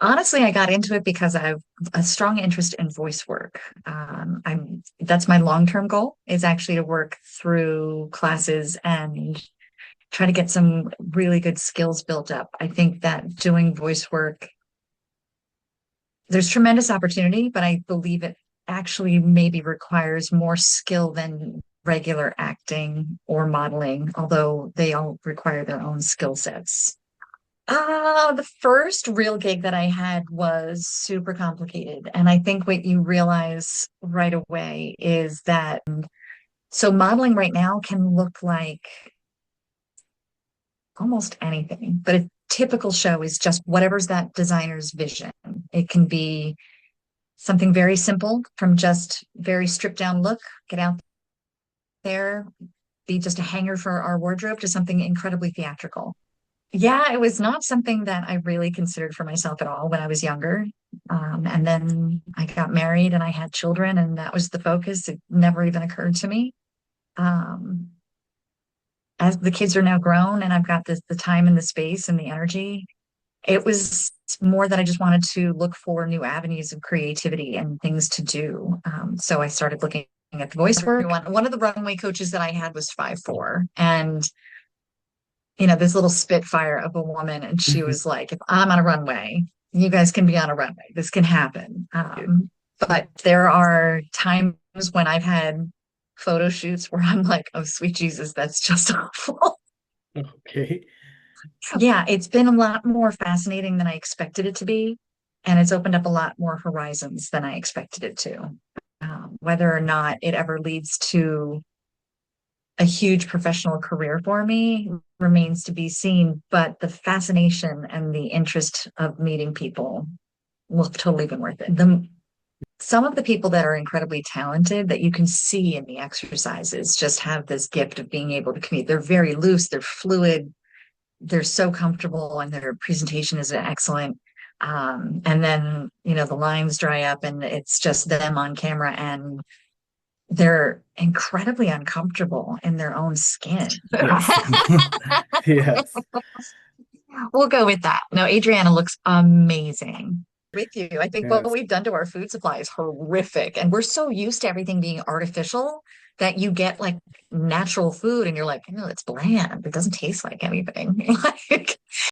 Honestly, I got into it because I have a strong interest in voice work. That's my long-term goal is actually to work through classes and try to get some really good skills built up. I think that doing voice work, there's tremendous opportunity, but I believe it actually maybe requires more skill than regular acting or modeling, although they all require their own skill sets. The first real gig that I had was super complicated. And I think what you realize right away is that so modeling right now can look like almost anything, but a typical show is just whatever's that designer's vision. It can be something very simple from just very stripped down look, get out there, be just a hanger for our wardrobe to something incredibly theatrical. Yeah, it was not something that I really considered for myself at all when I was younger. And then I got married and I had children, and that was the focus. It never even occurred to me. Um, as the kids are now grown and I've got the time and the space and the energy, it was more that I just wanted to look for new avenues of creativity and things to do. So I started looking at the voice work. One of the runway coaches that I had was 5'4", and this little spitfire of a woman. And she Mhm. was like, if I'm on a runway, you guys can be on a runway. This can happen. But there are times when I've had photo shoots where I'm like, oh, sweet Jesus, that's just awful. Okay. Yeah, it's been a lot more fascinating than I expected it to be. And it's opened up a lot more horizons than I expected it to. Whether or not it ever leads to a huge professional career for me remains to be seen, but the fascination and the interest of meeting people will have totally been worth it. Some of the people that are incredibly talented that you can see in the exercises just have this gift of being able to communicate. They're very loose, they're fluid, they're so comfortable, and their presentation is excellent. And then, the lines dry up and it's just them on camera and they're incredibly uncomfortable in their own skin. Yes. Yes. We'll go with that. No, Adriana looks amazing. With you. I think what Yes. we've done to our food supply is horrific. And we're so used to everything being artificial that you get like natural food and you're like, no, it's bland. It doesn't taste like anything. Like